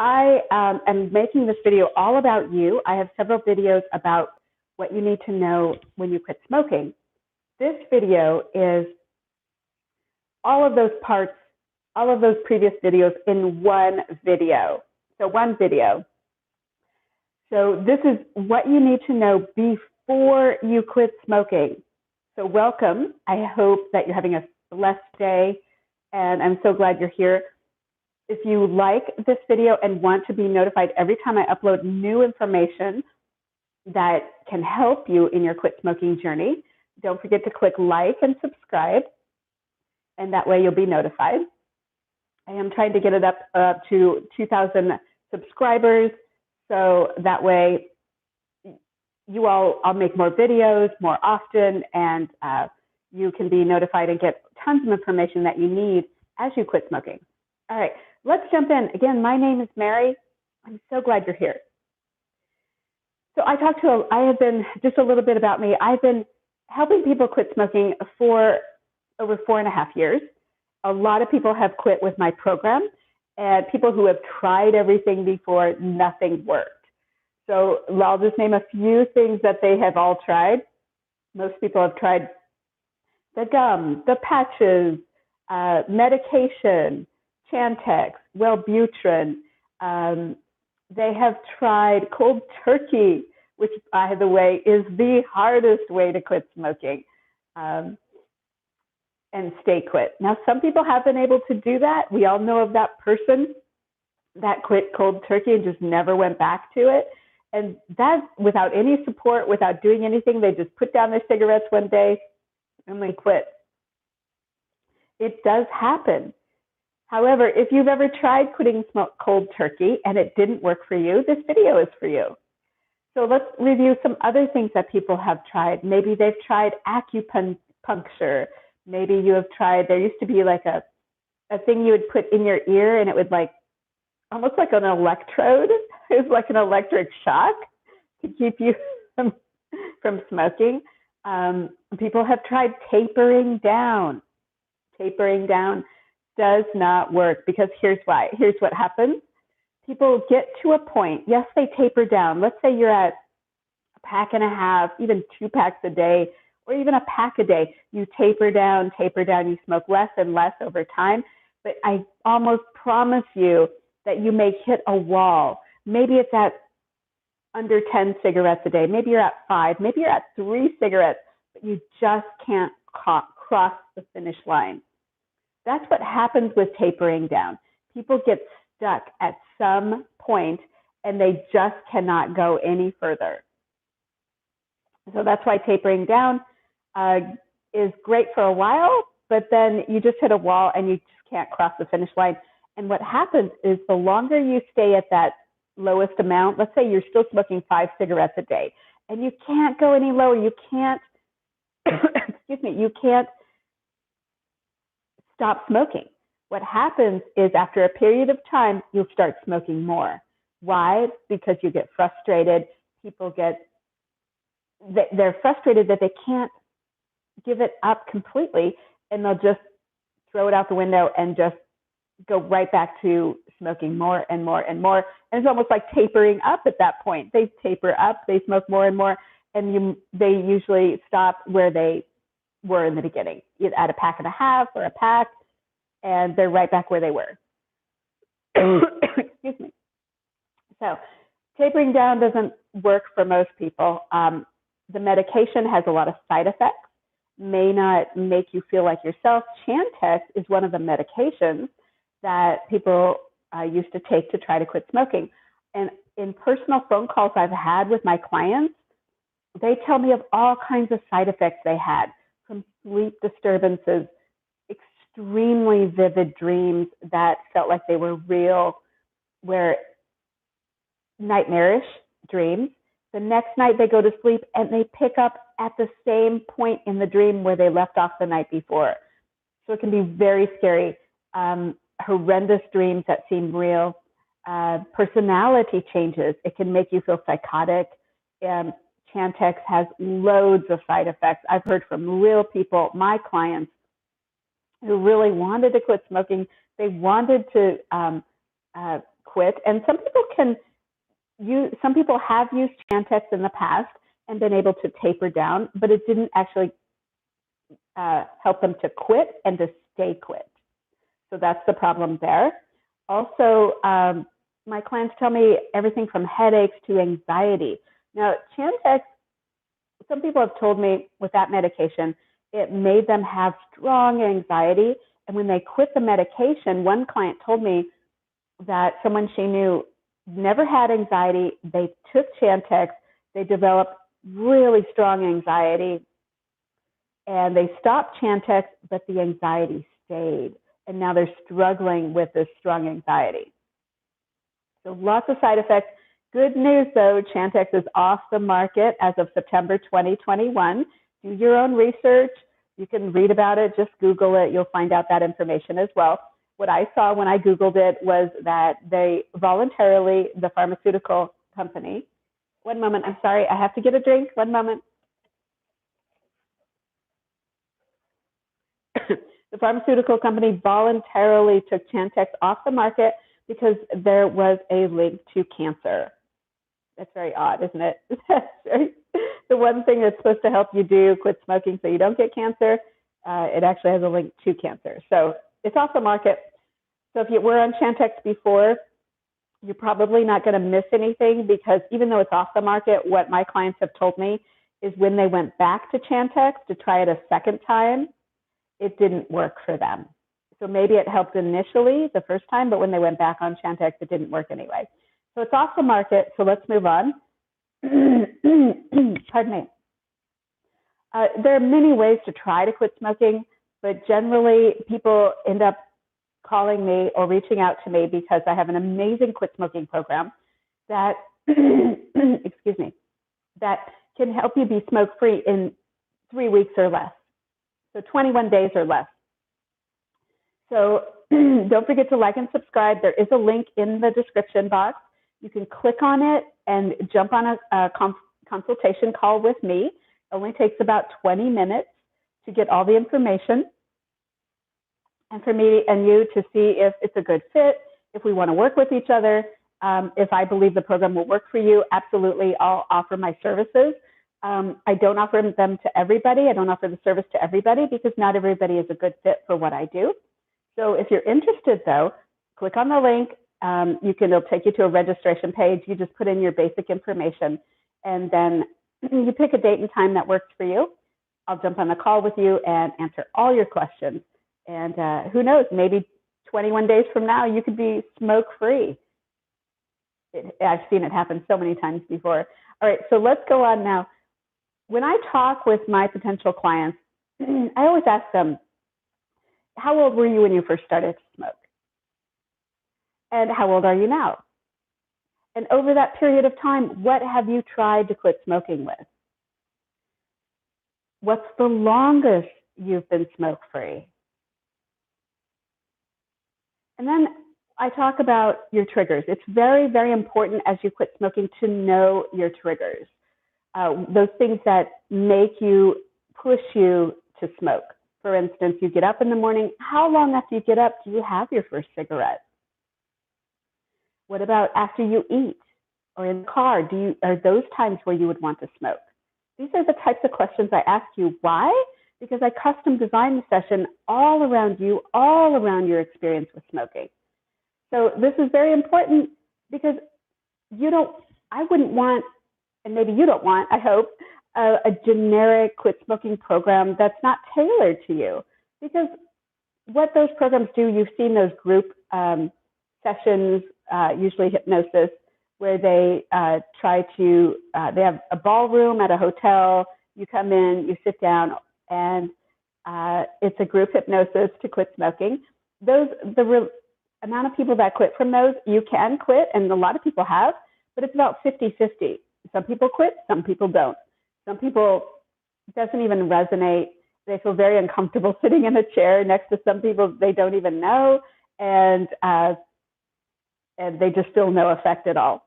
I am making this video all about you. I have several videos about what you need to know when you quit smoking. This video is all of those parts, all of those previous videos in one video. So one video. So this is what you need to know before you quit smoking. So welcome. I hope that you're having a blessed day, and I'm so glad you're here. If you like this video and want to be notified every time I upload new information that can help you in your quit smoking journey, don't forget to click like and subscribe, and that way you'll be notified. I am trying to get it up to 2,000 subscribers, so that way I'll make more videos more often, and you can be notified and get tons of information that you need as you quit smoking. All right, let's jump in. Again, my name is Mary. I'm so glad you're here. So I have been, just a little bit about me, I've been helping people quit smoking for over 4.5 years. A lot of people have quit with my program, and people who have tried everything before, nothing worked. So I'll just name a few things that they have all tried. Most people have tried the gum, the patches, medication, Chantix, Wellbutrin. They have tried cold turkey, which, by the way, is the hardest way to quit smoking and stay quit. Now, some people have been able to do that. We all know of that person that quit cold turkey and just never went back to it. And that's without any support, without doing anything. They just put down their cigarettes one day and they quit. It does happen. However, if you've ever tried quitting cold turkey and it didn't work for you, this video is for you. So let's review some other things that people have tried. Maybe they've tried acupuncture. Maybe you have tried, there used to be like a thing you would put in your ear, and it would almost like an electrode. It was like an electric shock to keep you from smoking. People have tried tapering down. Tapering down does not work, because here's why. Here's what happens. People get to a point, yes, they taper down. Let's say you're at a pack and a half, even 2 packs a day, or even a pack a day. You taper down, you smoke less and less over time. But I almost promise you that you may hit a wall. Maybe it's at under 10 cigarettes a day. Maybe you're at 5. Maybe you're at 3 cigarettes, but you just can't cross the finish line. That's what happens with tapering down. People get stuck at some point and they just cannot go any further. So that's why tapering down is great for a while, but then you just hit a wall and you just can't cross the finish line. And what happens is the longer you stay at that lowest amount, let's say you're still smoking 5 cigarettes a day, and you can't go any lower. You can't, you can't stop smoking. What happens is after a period of time, you'll start smoking more. Why? Because you get frustrated. People they're frustrated that they can't give it up completely, and they'll just throw it out the window and just go right back to smoking more and more and more. And it's almost like tapering up at that point. They taper up, they smoke more and more, and they usually stop where they were in the beginning, either at a pack and a half or a pack, and they're right back where they were. Excuse me. So tapering down doesn't work for most people. The medication has a lot of side effects, may not make you feel like yourself. Chantix is one of the medications that people used to take to try to quit smoking. And in personal phone calls I've had with my clients, they tell me of all kinds of side effects they had, from sleep disturbances, extremely vivid dreams that felt like they were real, where nightmarish dreams. The next night they go to sleep and they pick up at the same point in the dream where they left off the night before. So it can be very scary. Horrendous dreams that seem real. Personality changes. It can make you feel psychotic. Chantix has loads of side effects. I've heard from real people, my clients, who really wanted to quit smoking. They wanted to quit. And some people have used Chantix in the past and been able to taper down, but it didn't actually help them to quit and to stay quit. So that's the problem there. Also, my clients tell me everything from headaches to anxiety. Now, Chantix, some people have told me with that medication, it made them have strong anxiety. And when they quit the medication, one client told me that someone she knew never had anxiety. They took Chantix. They developed really strong anxiety. And they stopped Chantix, but the anxiety stayed. And now they're struggling with this strong anxiety. So lots of side effects. Good news, though, Chantix is off the market as of September 2021. Do your own research. You can read about it. Just Google it. You'll find out that information as well. What I saw when I Googled it was that they voluntarily, the pharmaceutical company, one moment, I'm sorry, I have to get a drink, one moment. The pharmaceutical company voluntarily took Chantix off the market because there was a link to cancer. That's very odd, isn't it? The one thing that's supposed to help you do, quit smoking so you don't get cancer, it actually has a link to cancer. So it's off the market. So if you were on Chantix before, you're probably not going to miss anything, because even though it's off the market, what my clients have told me is when they went back to Chantix to try it a second time, it didn't work for them. So maybe it helped initially the first time, but when they went back on Chantix, it didn't work anyway. So it's off the market, so let's move on. Pardon me. There are many ways to try to quit smoking, but generally people end up calling me or reaching out to me because I have an amazing quit smoking program that, excuse me, that can help you be smoke-free in 3 weeks or less. So 21 days or less. So don't forget to like and subscribe. There is a link in the description box. You can click on it and jump on a consultation call with me. It only takes about 20 minutes to get all the information, and for me and you to see if it's a good fit, if we want to work with each other, if I believe the program will work for you. Absolutely, I'll offer my services. I don't offer them to everybody. I don't offer the service to everybody because not everybody is a good fit for what I do. So if you're interested, though, click on the link. It'll take you to a registration page. You just put in your basic information, and then you pick a date and time that works for you. I'll jump on the call with you and answer all your questions. And who knows, maybe 21 days from now, you could be smoke-free. I've seen it happen so many times before. All right, so let's go on now. When I talk with my potential clients, I always ask them, how old were you when you first started to smoke? And how old are you now? And over that period of time, what have you tried to quit smoking with? What's the longest you've been smoke-free? And then I talk about your triggers. It's very, very important as you quit smoking to know your triggers. Those things that make you, push you to smoke. For instance, you get up in the morning. How long after you get up do you have your first cigarette? What about after you eat or in the car? Are those times where you would want to smoke? These are the types of questions I ask you. Why? Because I custom designed the session all around you, all around your experience with smoking. So this is very important because I wouldn't want, and maybe you don't want, I hope, a generic quit smoking program that's not tailored to you. Because what those programs do, you've seen those group sessions, usually hypnosis, where they they have a ballroom at a hotel, you come in, you sit down, and it's a group hypnosis to quit smoking. The amount of people that quit from those, you can quit, and a lot of people have, but it's about 50-50. Some people quit, some people don't. Some people, it doesn't even resonate. They feel very uncomfortable sitting in a chair next to some people they don't even know, and they just feel no effect at all.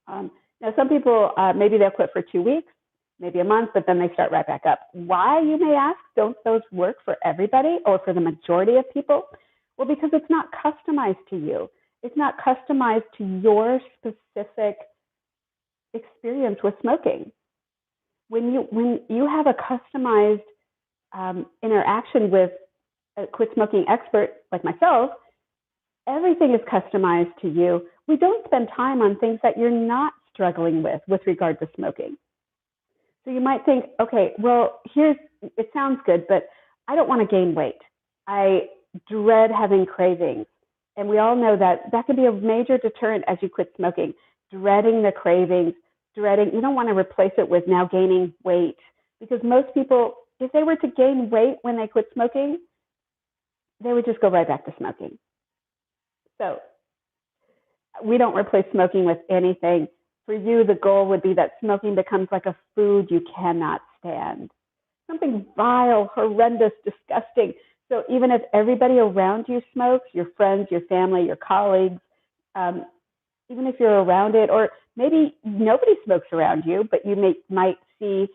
Now, some people, maybe they'll quit for 2 weeks, maybe a month, but then they start right back up. Why, you may ask? Don't those work for everybody or for the majority of people? Well, because it's not customized to you. It's not customized to your specific experience with smoking. When you have a customized interaction with a quit smoking expert like myself, everything is customized to you. We don't spend time on things that you're not struggling with regard to smoking. So you might think, okay, well, it sounds good, but I don't want to gain weight. I dread having cravings. And we all know that can be a major deterrent as you quit smoking. Dreading the cravings, you don't want to replace it with now gaining weight. Because most people, if they were to gain weight when they quit smoking, they would just go right back to smoking. So we don't replace smoking with anything. For you, the goal would be that smoking becomes like a food you cannot stand. Something vile, horrendous, disgusting. So even if everybody around you smokes, your friends, your family, your colleagues, even if you're around it, or maybe nobody smokes around you, but you might see,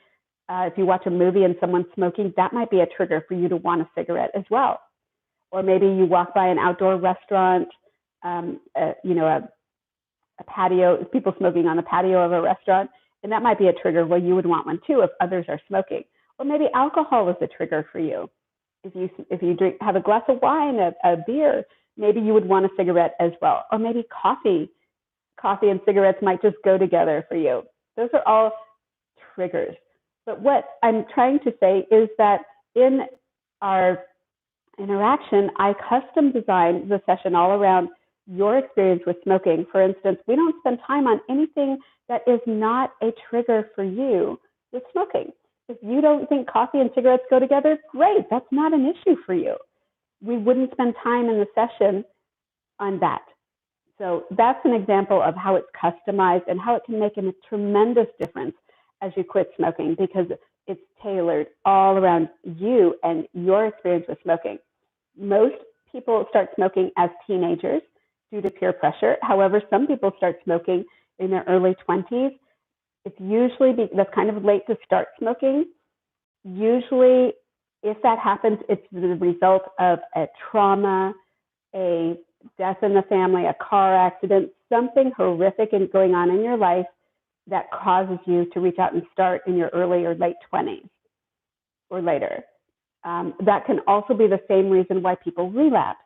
if you watch a movie and someone's smoking, that might be a trigger for you to want a cigarette as well. Or maybe you walk by an outdoor restaurant, a patio, people smoking on the patio of a restaurant, and that might be a trigger where you would want one too if others are smoking. Or maybe alcohol is a trigger for you. If you have a glass of wine, a beer, maybe you would want a cigarette as well. Or maybe coffee and cigarettes might just go together for you. Those are all triggers. But what I'm trying to say is that in our interaction, I custom designed the session all around your experience with smoking. For instance, we don't spend time on anything that is not a trigger for you with smoking. If you don't think coffee and cigarettes go together, great, that's not an issue for you. We wouldn't spend time in the session on that. So that's an example of how it's customized and how it can make a tremendous difference as you quit smoking, because it's tailored all around you and your experience with smoking. Most people start smoking as teenagers due to peer pressure. However, some people start smoking in their early 20s. It's usually, that's kind of late to start smoking. Usually, if that happens, it's the result of a trauma, a death in the family, a car accident, something horrific going on in your life that causes you to reach out and start in your early or late 20s or later. That can also be the same reason why people relapse,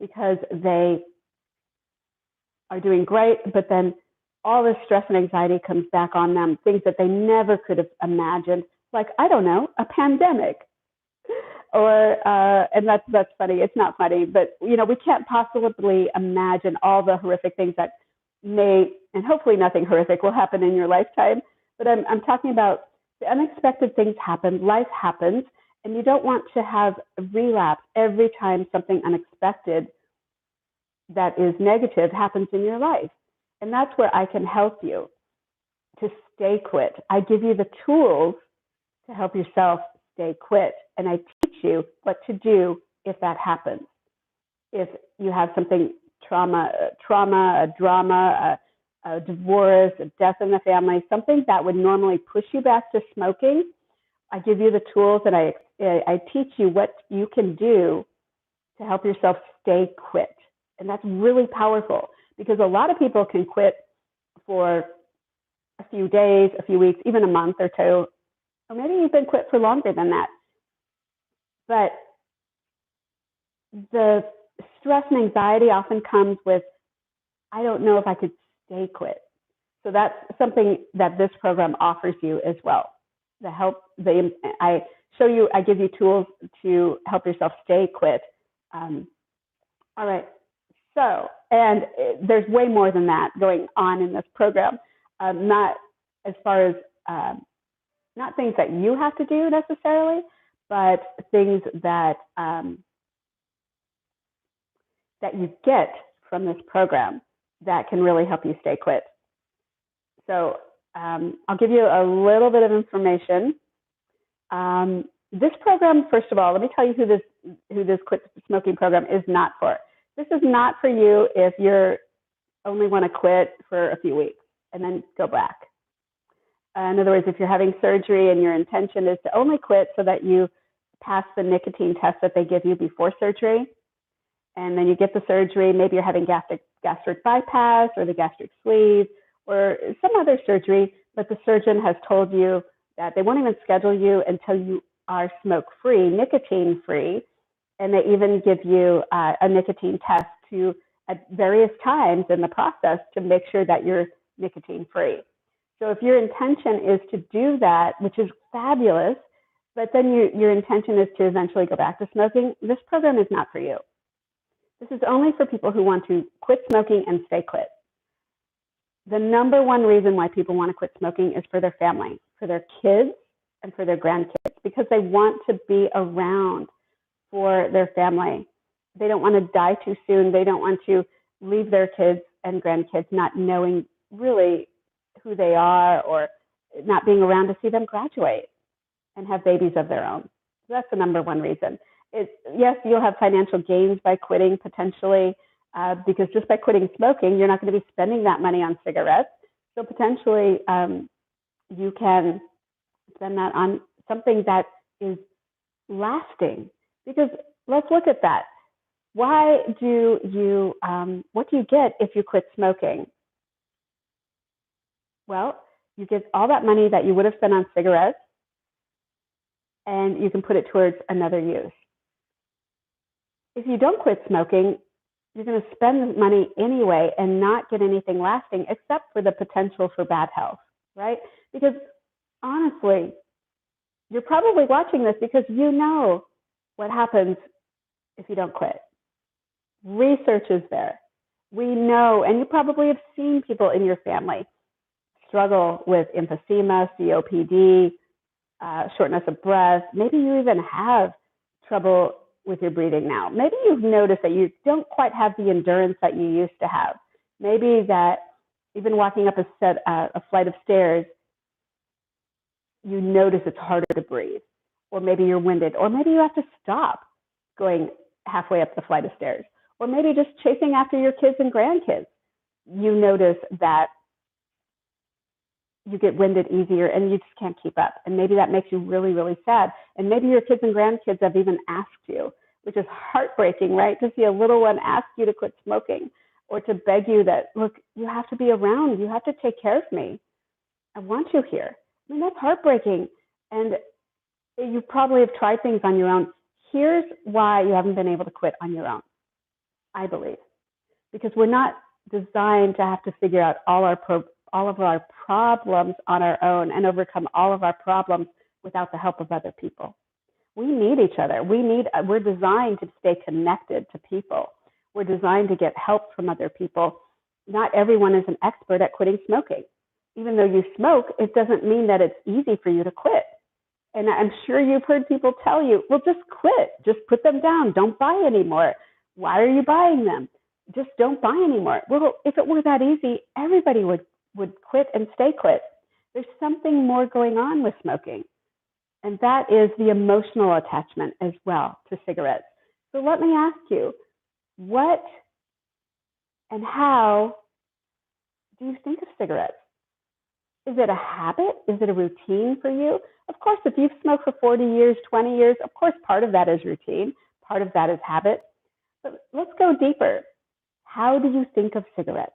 because they are doing great, but then all this stress and anxiety comes back on them, things that they never could have imagined, like, I don't know, a pandemic. Or, and that's funny, it's not funny, but, we can't possibly imagine all the horrific things that may, and hopefully nothing horrific will happen in your lifetime, but I'm talking about the unexpected things happen, life happens, and you don't want to have a relapse every time something unexpected that is negative happens in your life. And that's where I can help you to stay quit. I give you the tools to help yourself stay quit, and I teach you what to do if that happens. If you have something, trauma, a drama, a divorce, a death in the family, something that would normally push you back to smoking, I give you the tools and I teach you what you can do to help yourself stay quit. And that's really powerful, because a lot of people can quit for a few days, a few weeks, even a month or two, or maybe even quit for longer than that. But the stress and anxiety often comes with, I don't know if I could stay quit. So that's something that this program offers you as well. I give you tools to help yourself stay quit. All right. So, and there's way more than that going on in this program. Not as far as, not things that you have to do necessarily, but things that that you get from this program that can really help you stay quit. So I'll give you a little bit of information. This program, first of all, let me tell you who this quit smoking program is not for. This is not for you if you only want to quit for a few weeks and then go back. In other words, if you're having surgery and your intention is to only quit so that you pass the nicotine test that they give you before surgery, and then you get the surgery. Maybe you're having gastric bypass or the gastric sleeve or some other surgery, but the surgeon has told you that they won't even schedule you until you are smoke-free, nicotine-free, and they even give you a nicotine test at various times in the process to make sure that you're nicotine-free. So if your intention is to do that, which is fabulous, but then your intention is to eventually go back to smoking, this program is not for you. This is only for people who want to quit smoking and stay quit. The number one reason why people want to quit smoking is for their family, for their kids, and for their grandkids, because they want to be around for their family. They don't want to die too soon. They don't want to leave their kids and grandkids not knowing really who they are, or not being around to see them graduate and have babies of their own. So that's the number one reason. Yes, you'll have financial gains by quitting potentially, because just by quitting smoking, you're not going to be spending that money on cigarettes. So potentially you can spend that on something that is lasting. Because let's look at that. What do you get if you quit smoking? Well, you get all that money that you would have spent on cigarettes, and you can put it towards another use. If you don't quit smoking, you're going to spend money anyway and not get anything lasting except for the potential for bad health, right? Because honestly, you're probably watching this because you know what happens if you don't quit. Research is there. We know, and you probably have seen people in your family struggle with emphysema, COPD, shortness of breath. Maybe you even have trouble with your breathing now. Maybe you've noticed that you don't quite have the endurance that you used to have. Maybe that even walking up a flight of stairs, you notice it's harder to breathe. Or maybe you're winded. Or maybe you have to stop going halfway up the flight of stairs. Or maybe just chasing after your kids and grandkids. You notice that you get winded easier and you just can't keep up. And maybe that makes you really, really sad. And maybe your kids and grandkids have even asked you, which is heartbreaking, right? To see a little one ask you to quit smoking or to beg you that, look, you have to be around. You have to take care of me. I want you here. I mean, that's heartbreaking. And you probably have tried things on your own. Here's why you haven't been able to quit on your own, I believe. Because we're not designed to have to figure out all of our problems on our own and overcome all of our problems without the help of other people. We need each other. We're designed to stay connected to people. We're designed to get help from other people. Not everyone is an expert at quitting smoking. Even though you smoke, it doesn't mean that it's easy for you to quit. And I'm sure you've heard people tell you, well, just quit. Just put them down. Don't buy anymore. Why are you buying them? Just don't buy anymore. Well, if it were that easy, everybody would quit and stay quit. There's something more going on with smoking, and that is the emotional attachment as well to cigarettes. So let me ask you, what and how do you think of cigarettes? Is it a habit? Is it a routine for you? Of course, if you've smoked for 40 years, 20 years, of course, part of that is routine. Part of that is habit. But let's go deeper. How do you think of cigarettes?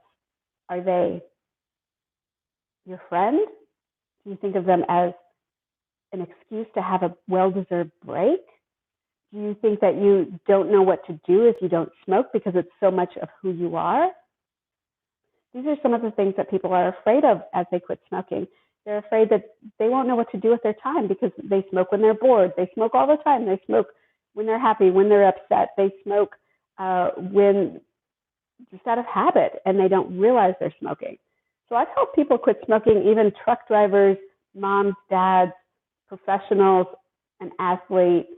Are they your friend? Do you think of them as an excuse to have a well-deserved break? Do you think that you don't know what to do if you don't smoke because it's so much of who you are? These are some of the things that people are afraid of as they quit smoking. They're afraid that they won't know what to do with their time because they smoke when they're bored. They smoke all the time. They smoke when they're happy, when they're upset. They smoke when just out of habit, and they don't realize they're smoking. So I've helped people quit smoking, even truck drivers, moms, dads, professionals, and athletes.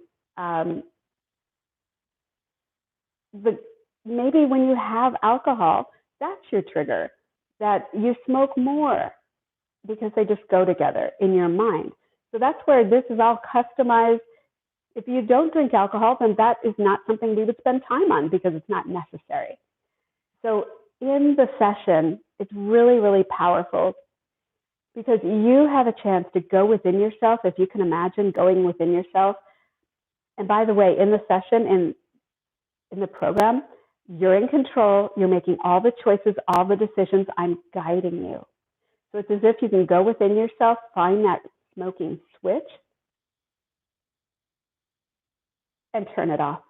But maybe when you have alcohol, that's your trigger, that you smoke more because they just go together in your mind. So that's where this is all customized. If you don't drink alcohol, then that is not something we would spend time on because it's not necessary. So in the session, it's really, really powerful because you have a chance to go within yourself, if you can imagine going within yourself. And by the way, in the session, in the program, you're in control. You're making all the choices, all the decisions. I'm guiding you. So it's as if you can go within yourself, find that smoking switch, and turn it off.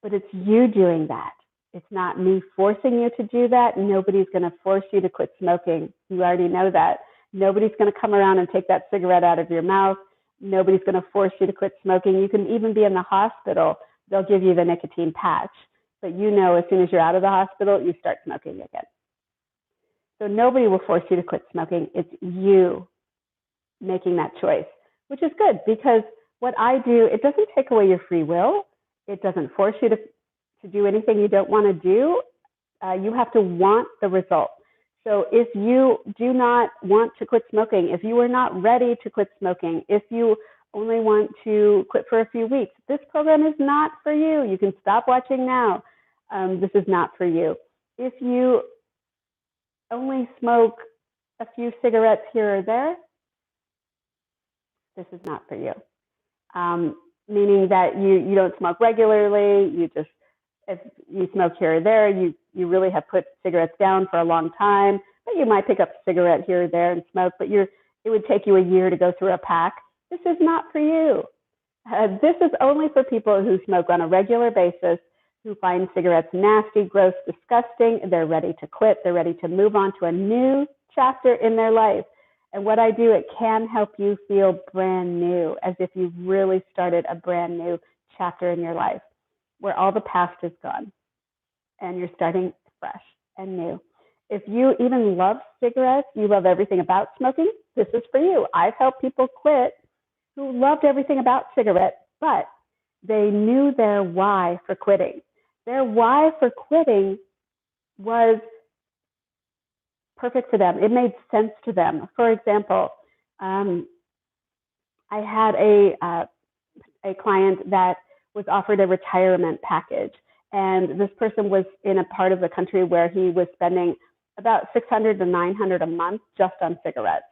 But it's you doing that. It's not me forcing you to do that. Nobody's going to force you to quit smoking. You already know that. Nobody's going to come around and take that cigarette out of your mouth. Nobody's going to force you to quit smoking. You can even be in the hospital. They'll give you the nicotine patch. But you know as soon as you're out of the hospital, you start smoking again. So nobody will force you to quit smoking. It's you making that choice, which is good because what I do, it doesn't take away your free will. It doesn't force you to do anything you don't want to do. You have to want the result. So if you do not want to quit smoking, if you are not ready to quit smoking, if you only want to quit for a few weeks, this program is not for you. You can stop watching now. This is not for you. If you only smoke a few cigarettes here or there, this is not for you. Meaning that you don't smoke regularly, you just, if you smoke here or there, you really have put cigarettes down for a long time, but you might pick up a cigarette here or there and smoke, but it would take you a year to go through a pack. This is not for you. This is only for people who smoke on a regular basis, who find cigarettes nasty, gross, disgusting. They're ready to quit. They're ready to move on to a new chapter in their life. And what I do, it can help you feel brand new, as if you've really started a brand new chapter in your life, where all the past is gone and you're starting fresh and new. If you even love cigarettes, you love everything about smoking, this is for you. I've helped people quit who loved everything about cigarettes, but they knew their why for quitting. Their why for quitting was perfect for them. It made sense to them. For example, I had a client that was offered a retirement package, and this person was in a part of the country where he was spending about $600 to $900 a month just on cigarettes.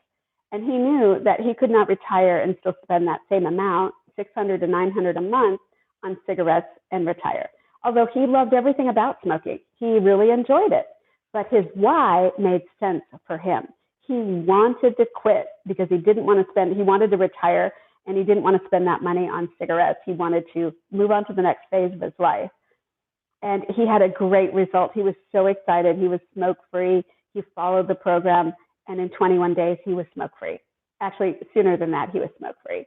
And he knew that he could not retire and still spend that same amount, $600 to $900 a month, on cigarettes and retire. Although he loved everything about smoking, he really enjoyed it. But his why made sense for him. He wanted to quit because he didn't want to spend, he wanted to retire, and he didn't want to spend that money on cigarettes. He wanted to move on to the next phase of his life. And he had a great result. He was so excited. He was smoke-free. He followed the program, and in 21 days, he was smoke-free. Actually, sooner than that, he was smoke-free.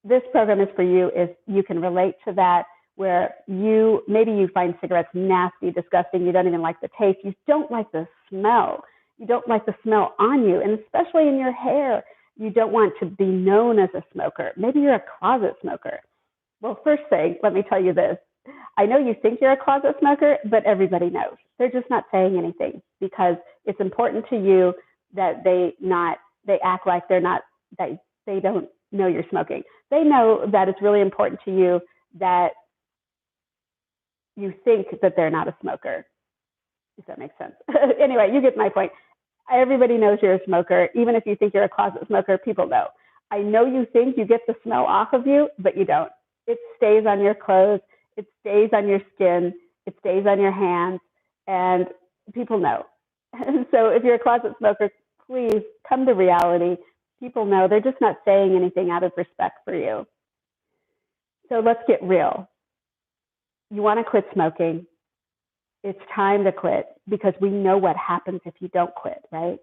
This program is for you if you can relate to that, where maybe you find cigarettes nasty, disgusting, you don't even like the taste, you don't like the smell, you don't like the smell on you, and especially in your hair, you don't want to be known as a smoker. Maybe you're a closet smoker. Well, first thing, let me tell you this. I know you think you're a closet smoker, but everybody knows. They're just not saying anything because it's important to you that they act like that they don't know you're smoking. They know that it's really important to you that you think that they're not a smoker, if that makes sense. Anyway, you get my point. Everybody knows you're a smoker. Even if you think you're a closet smoker, people know. I know you think you get the smell off of you, but you don't. It stays on your clothes. It stays on your skin. It stays on your hands, and people know. So if you're a closet smoker, please come to reality. People know. They're just not saying anything out of respect for you. So let's get real. You want to quit smoking. It's time to quit because we know what happens if you don't quit, right?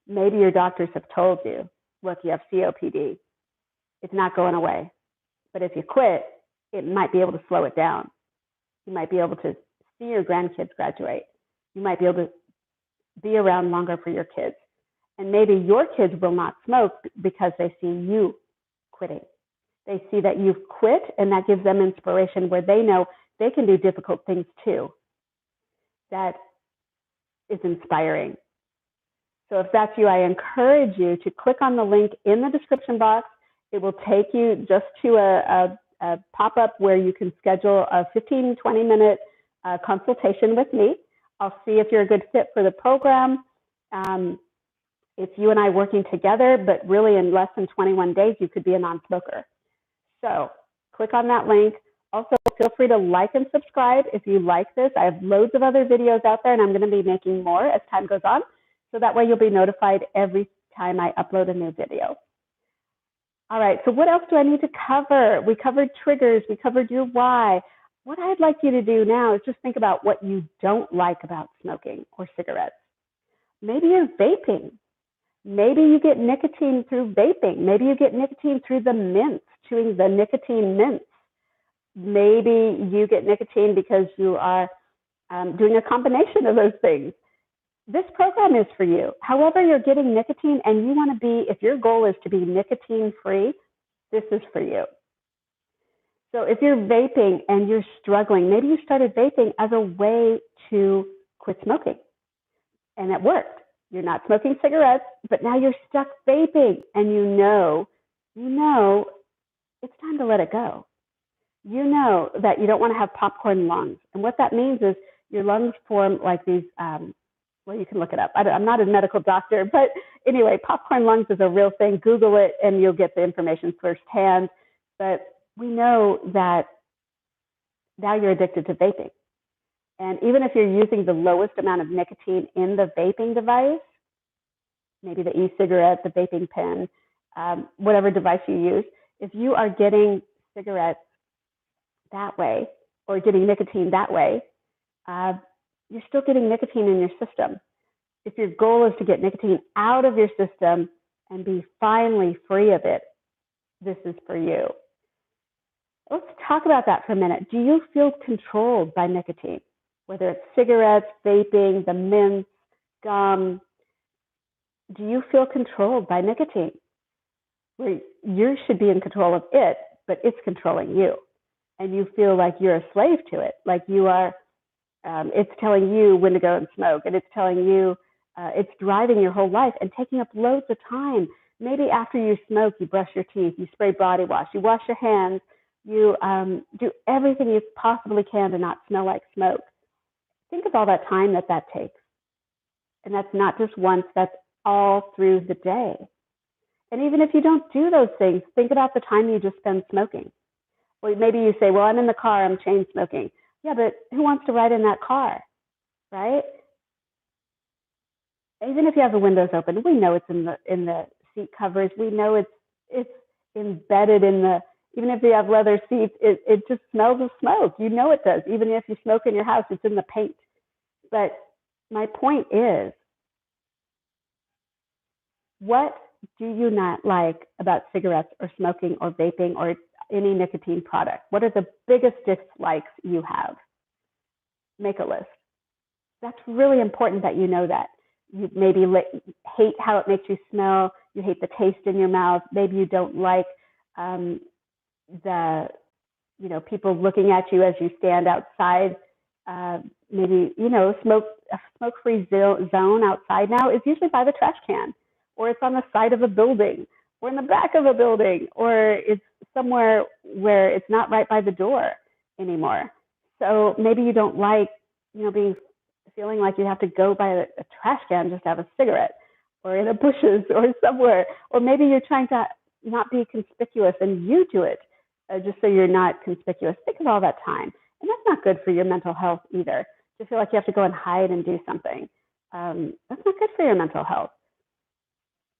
Maybe your doctors have told you, look, you have COPD. It's not going away. But if you quit, it might be able to slow it down. You might be able to see your grandkids graduate. You might be able to be around longer for your kids. And maybe your kids will not smoke because they see you quitting. They see that you've quit, and that gives them inspiration where they know they can do difficult things too. That is inspiring. So if that's you, I encourage you to click on the link in the description box. It will take you just to a pop-up where you can schedule a 15, 20-minute consultation with me. I'll see if you're a good fit for the program. It's you and I working together, but really in less than 21 days, you could be a non-smoker. So click on that link. Also, feel free to like and subscribe if you like this. I have loads of other videos out there, and I'm going to be making more as time goes on. So that way you'll be notified every time I upload a new video. All right, so what else do I need to cover? We covered triggers. We covered your why. What I'd like you to do now is just think about what you don't like about smoking or cigarettes. Maybe you're vaping. Maybe you get nicotine through vaping. Maybe you get nicotine through the mints, chewing the nicotine mints. Maybe you get nicotine because you are doing a combination of those things. This program is for you. However you're getting nicotine and you want to be, if your goal is to be nicotine free, this is for you. So if you're vaping and you're struggling, maybe you started vaping as a way to quit smoking and it worked. You're not smoking cigarettes, but now you're stuck vaping and you know it's time to let it go. You know that you don't want to have popcorn lungs. And what that means is your lungs form like these, well, you can look it up. I'm not a medical doctor, but anyway, popcorn lungs is a real thing. Google it and you'll get the information firsthand. But we know that now you're addicted to vaping. And even if you're using the lowest amount of nicotine in the vaping device, maybe the e-cigarette, the vaping pen, whatever device you use, if you are getting cigarettes that way or getting nicotine that way, you're still getting nicotine in your system. If your goal is to get nicotine out of your system and be finally free of it, this is for you. Let's talk about that for a minute. Do you feel controlled by nicotine? Whether it's cigarettes, vaping, the mints, gum, do you feel controlled by nicotine? Where you should be in control of it, but it's controlling you. And you feel like you're a slave to it, like you are, it's telling you when to go and smoke, and it's telling you, it's driving your whole life and taking up loads of time. Maybe after you smoke, you brush your teeth, you spray body wash, you wash your hands, you do everything you possibly can to not smell like smoke. Think of all that time that takes. And that's not just once, that's all through the day. And even if you don't do those things, think about the time you just spend smoking. Or maybe you say, well, I'm in the car, I'm chain smoking. Yeah, but who wants to ride in that car, right? Even if you have the windows open, we know it's in the seat covers. We know it's embedded in the, even if you have leather seats, it just smells of smoke. You know it does. Even if you smoke in your house, it's in the paint. But my point is, what do you not like about cigarettes or smoking or vaping or any nicotine product? What are the biggest dislikes you have? Make a list. That's really important that you know that. You maybe hate how it makes you smell. You hate the taste in your mouth. Maybe you don't like people looking at you as you stand outside. Maybe, a smoke-free zone outside now is usually by the trash can, or it's on the side of a building, or in the back of a building, or it's somewhere where it's not right by the door anymore. So maybe you don't like, feeling like you have to go by a trash can just to have a cigarette, or in the bushes or somewhere. Or maybe you're trying to not be conspicuous and you do it just so you're not conspicuous. Think of all that time. And that's not good for your mental health either. To feel like you have to go and hide and do something. That's not good for your mental health.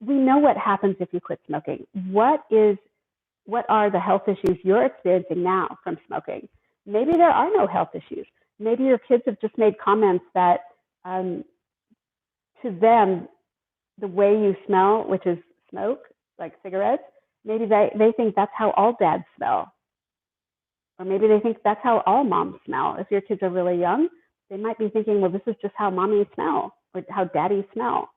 We know what happens if you quit smoking. What are the health issues you're experiencing now from smoking? Maybe there are no health issues. Maybe your kids have just made comments that to them, the way you smell, which is smoke, like cigarettes, maybe they think that's how all dads smell. Or maybe they think that's how all moms smell. If your kids are really young, they might be thinking, well, this is just how mommy smell, or how daddy smell.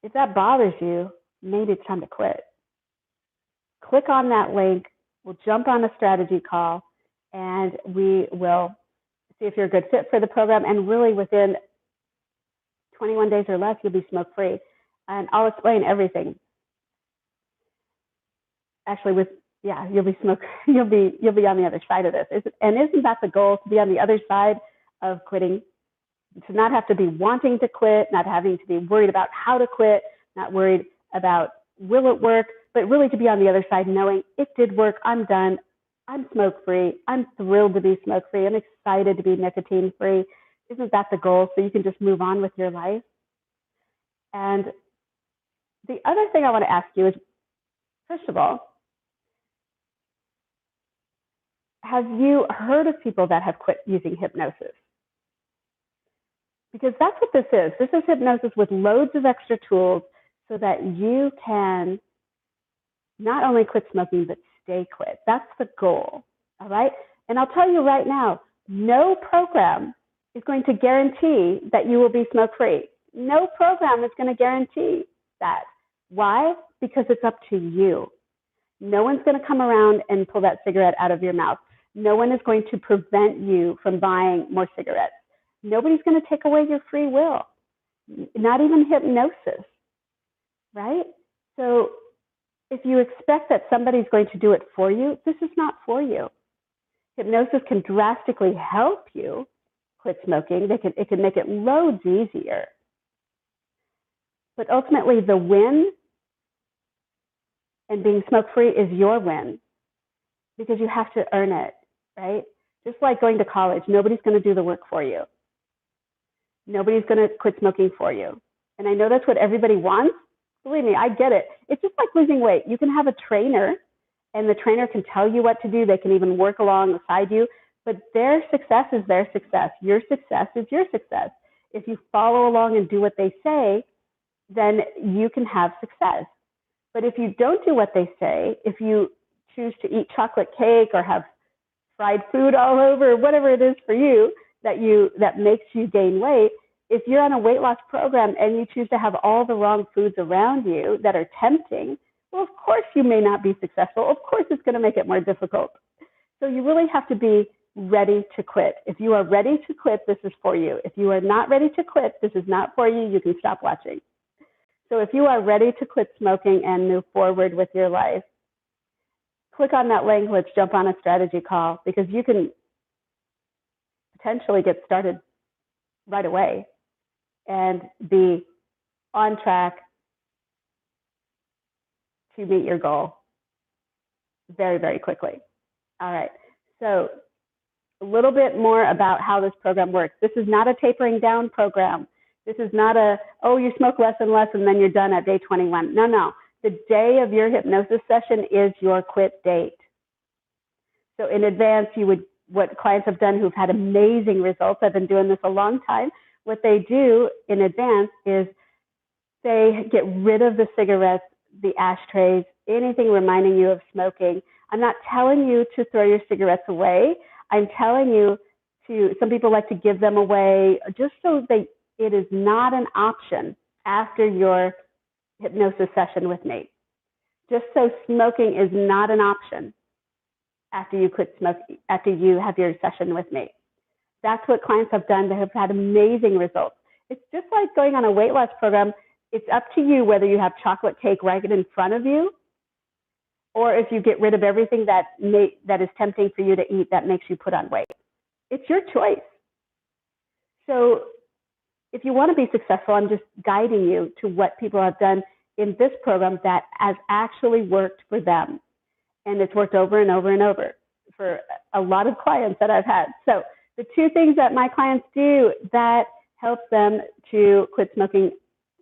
If that bothers you, maybe it's time to quit. Click on that link. We'll jump on a strategy call, and we will see if you're a good fit for the program. And really, within 21 days or less, you'll be smoke-free. And I'll explain everything. Actually, you'll be you'll be on the other side of this. And isn't that the goal, to be on the other side of quitting? To not have to be wanting to quit, not having to be worried about how to quit, not worried about will it work, but really to be on the other side knowing it did work, I'm done, I'm smoke-free, I'm thrilled to be smoke-free, I'm excited to be nicotine-free. Isn't that the goal? So you can just move on with your life. And the other thing I want to ask you is, first of all, have you heard of people that have quit using hypnosis? Because that's what this is. This is hypnosis with loads of extra tools so that you can not only quit smoking, but stay quit. That's the goal, all right? And I'll tell you right now, no program is going to guarantee that you will be smoke-free. No program is going to guarantee that. Why? Because it's up to you. No one's going to come around and pull that cigarette out of your mouth. No one is going to prevent you from buying more cigarettes. Nobody's going to take away your free will, not even hypnosis, right? So if you expect that somebody's going to do it for you, this is not for you. Hypnosis can drastically help you quit smoking. It can make it loads easier. But ultimately, the win and being smoke-free is your win because you have to earn it, right? Just like going to college, nobody's going to do the work for you. Nobody's going to quit smoking for you. And I know that's what everybody wants. Believe me, I get it. It's just like losing weight. You can have a trainer, and the trainer can tell you what to do. They can even work alongside you. But their success is their success. Your success is your success. If you follow along and do what they say, then you can have success. But if you don't do what they say, if you choose to eat chocolate cake or have fried food all over, whatever it is for you that makes you gain weight, if you're on a weight loss program and you choose to have all the wrong foods around you that are tempting, well, of course you may not be successful. Of course it's going to make it more difficult. So you really have to be ready to quit. If you are ready to quit, this is for you. If you are not ready to quit, this is not for you. You can stop watching. So if you are ready to quit smoking and move forward with your life, click on that link. Let's jump on a strategy call because you can potentially get started right away and be on track to meet your goal very, very quickly. All right. So a little bit more about how this program works. This is not a tapering down program. This is not you smoke less and less and then you're done at day 21. No. The day of your hypnosis session is your quit date. So in advance, what clients have done who've had amazing results, I've been doing this a long time, what they do in advance is they get rid of the cigarettes, the ashtrays, anything reminding you of smoking. I'm not telling you to throw your cigarettes away. I'm telling you some people like to give them away just so it is not an option after your hypnosis session with me. Just so smoking is not an option after you quit smoking, after you have your session with me. That's what clients have done. They have had amazing results. It's just like going on a weight loss program. It's up to you whether you have chocolate cake right in front of you or if you get rid of everything that is tempting for you to eat that makes you put on weight. It's your choice. So if you want to be successful, I'm just guiding you to what people have done in this program that has actually worked for them. And it's worked over and over and over for a lot of clients that I've had. So the two things that my clients do that help them to quit smoking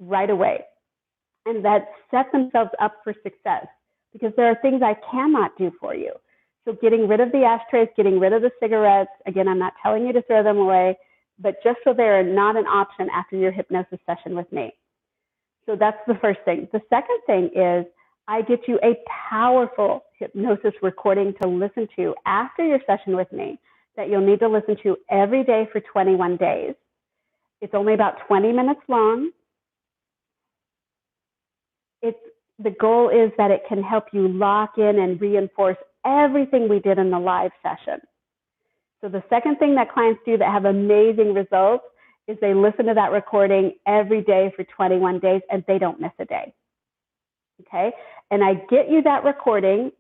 right away and that set themselves up for success, because there are things I cannot do for you. So getting rid of the ashtrays, getting rid of the cigarettes, again, I'm not telling you to throw them away, but just so they are not an option after your hypnosis session with me. So that's the first thing. The second thing is I get you a powerful hypnosis recording to listen to after your session with me that you'll need to listen to every day for 21 days. It's only about 20 minutes long. The goal is that it can help you lock in and reinforce everything we did in the live session. So the second thing that clients do that have amazing results is they listen to that recording every day for 21 days and they don't miss a day. Okay? And I get you that recording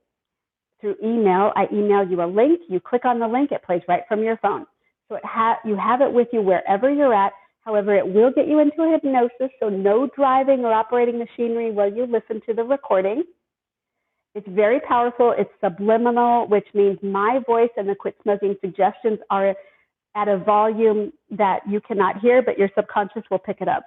through email. I email you a link. You click on the link. It plays right from your phone. So you have it with you wherever you're at. However, it will get you into a hypnosis, so no driving or operating machinery while you listen to the recording. It's very powerful. It's subliminal, which means my voice and the quit smoking suggestions are at a volume that you cannot hear, but your subconscious will pick it up.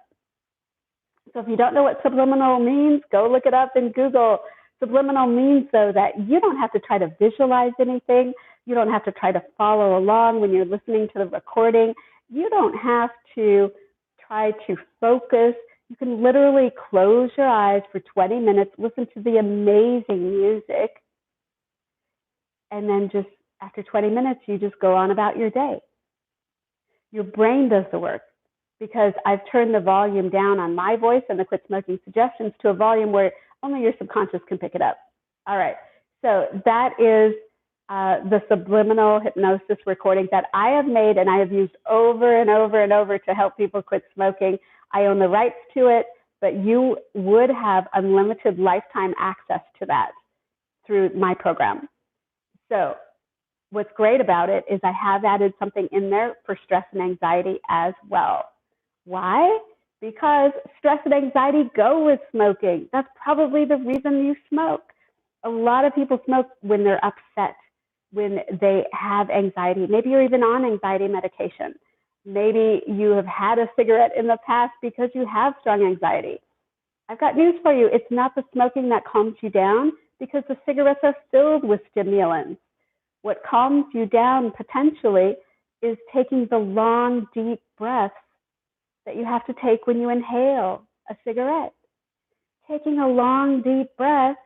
So if you don't know what subliminal means, go look it up in Google. Subliminal means, though, that you don't have to try to visualize anything. You don't have to try to follow along when you're listening to the recording. You don't have to try to focus. You can literally close your eyes for 20 minutes, listen to the amazing music, and then just after 20 minutes, you just go on about your day. Your brain does the work, because I've turned the volume down on my voice and the quit smoking suggestions to a volume where only your subconscious can pick it up. All right, so that is the subliminal hypnosis recording that I have made and I have used over and over and over to help people quit smoking. I own the rights to it, but you would have unlimited lifetime access to that through my program. So what's great about it is I have added something in there for stress and anxiety as well. Why? Because stress and anxiety go with smoking. That's probably the reason you smoke. A lot of people smoke when they're upset, when they have anxiety. Maybe you're even on anxiety medication. Maybe you have had a cigarette in the past because you have strong anxiety. I've got news for you. It's not the smoking that calms you down, because the cigarettes are filled with stimulants. What calms you down potentially is taking the long, deep breaths that you have to take when you inhale a cigarette. Taking a long, deep breath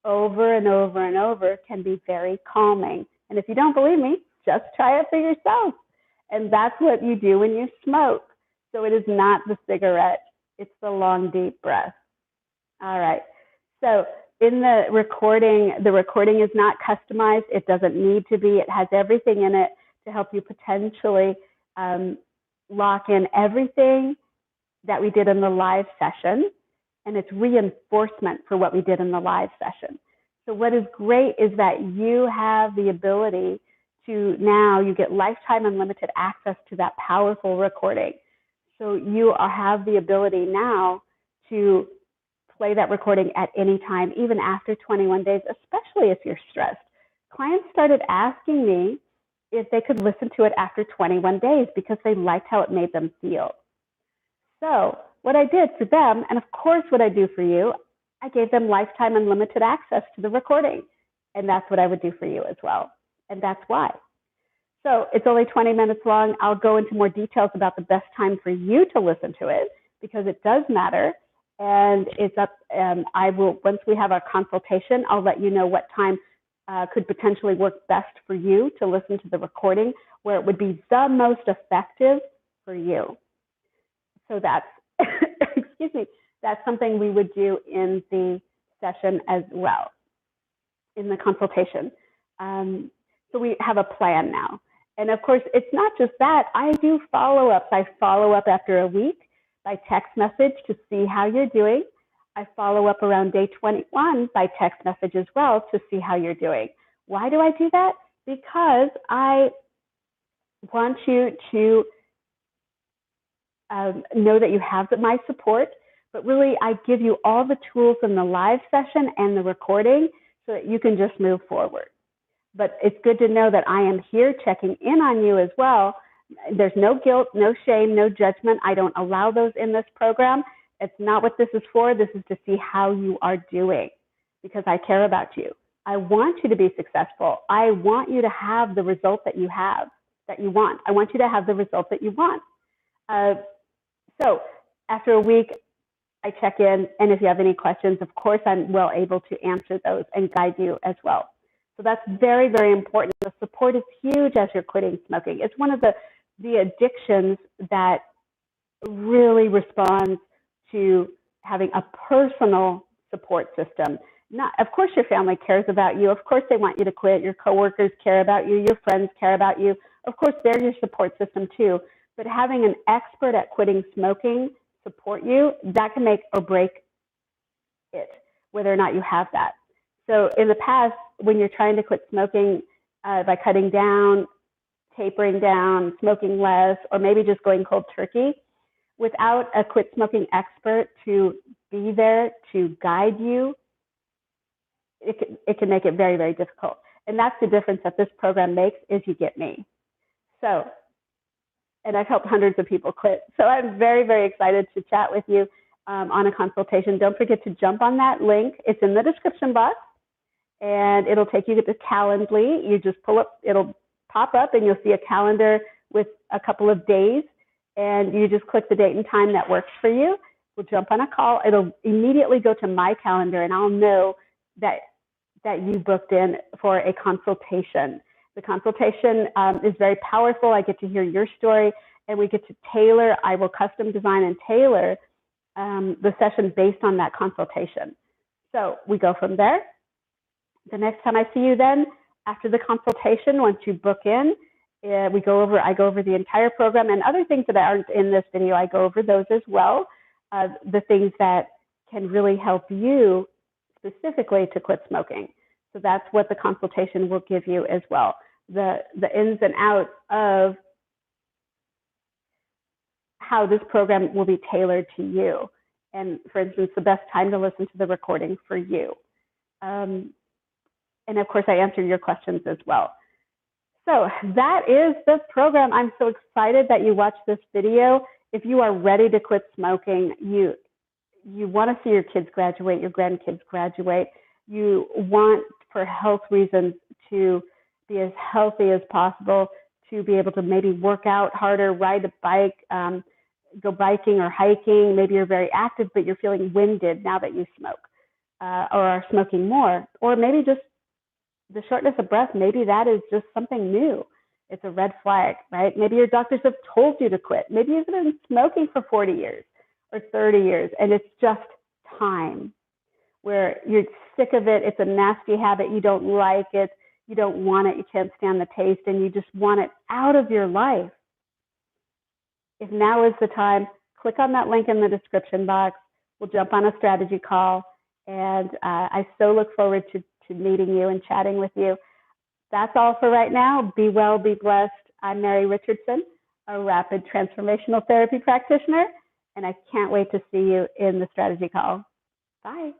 over and over and over can be very calming. And if you don't believe me, just try it for yourself. And that's what you do when you smoke. So it is not the cigarette, it's the long, deep breath. All right. So in the recording is not customized. It doesn't need to be. It has everything in it to help you potentially lock in everything that we did in the live session. And it's reinforcement for what we did in the live session. So what is great is that you have the ability to now, you get lifetime unlimited access to that powerful recording. So you have the ability now to play that recording at any time, even after 21 days, especially if you're stressed. Clients started asking me if they could listen to it after 21 days because they liked how it made them feel. So what I did for them, and of course what I do for you, I gave them lifetime unlimited access to the recording. And that's what I would do for you as well. And that's why. So it's only 20 minutes long. I'll go into more details about the best time for you to listen to it, because it does matter. And it's up, I will, once we have our consultation, I'll let you know what time could potentially work best for you to listen to the recording, where it would be the most effective for you. So that's, excuse me, that's something we would do in the session as well, in the consultation. So we have a plan now. And of course, it's not just that. I do follow-ups. I follow up after a week by text message to see how you're doing. I follow up around day 21 by text message as well to see how you're doing. Why do I do that? Because I want you to know that you have my support, but really I give you all the tools in the live session and the recording so that you can just move forward. But it's good to know that I am here checking in on you as well. There's no guilt, no shame, no judgment. I don't allow those in this program. It's not what this is for. This is to see how you are doing, because I care about you. I want you to be successful. I want you to have the result that you have, that you want. I want you to have the result that you want. So after a week, I check in, and if you have any questions, of course, I'm well able to answer those and guide you as well. So that's very, very important. The support is huge as you're quitting smoking. It's one of the addictions that really responds to having a personal support system. Of course, your family cares about you. Of course, they want you to quit. Your coworkers care about you. Your friends care about you. Of course, they're your support system too. But having an expert at quitting smoking support you, that can make or break it, whether or not you have that. So in the past, when you're trying to quit smoking by cutting down, tapering down, smoking less, or maybe just going cold turkey, without a quit smoking expert to be there to guide you, it can make it very, very difficult. And that's the difference that this program makes, is you get me. So, and I've helped hundreds of people quit. So I'm very, very excited to chat with you on a consultation. Don't forget to jump on that link. It's in the description box, and it'll take you to Calendly. You just pull up, it'll pop up, and you'll see a calendar with a couple of days, and you just click the date and time that works for you. We'll jump on a call. It'll immediately go to my calendar, and I'll know that you booked in for a consultation. The consultation is very powerful. I get to hear your story, and we get to tailor. I will custom design and tailor the session based on that consultation. So we go from there. The next time I see you then, after the consultation, once you book in, I go over the entire program, and other things that aren't in this video, I go over those as well. The things that can really help you specifically to quit smoking. So that's what the consultation will give you as well. The ins and outs of how this program will be tailored to you. And for instance, the best time to listen to the recording for you. And of course, I answer your questions as well. So that is the program. I'm so excited that you watched this video. If you are ready to quit smoking, you want to see your kids graduate, your grandkids graduate. You want, for health reasons, to be as healthy as possible, to be able to maybe work out harder, ride a bike, go biking or hiking. Maybe you're very active, but you're feeling winded now that you smoke or are smoking more. Or maybe just the shortness of breath, maybe that is just something new. It's a red flag, right? Maybe your doctors have told you to quit. Maybe you've been smoking for 40 years or 30 years, and it's just time, where you're sick of it. It's a nasty habit. You don't like it. You don't want it. You can't stand the taste, and you just want it out of your life. If now is the time, click on that link in the description box. We'll jump on a strategy call, and I so look forward to meeting you and chatting with you. That's all for right now. Be well, be blessed. I'm Mary Richardson, a rapid transformational therapy practitioner, and I can't wait to see you in the strategy call. Bye.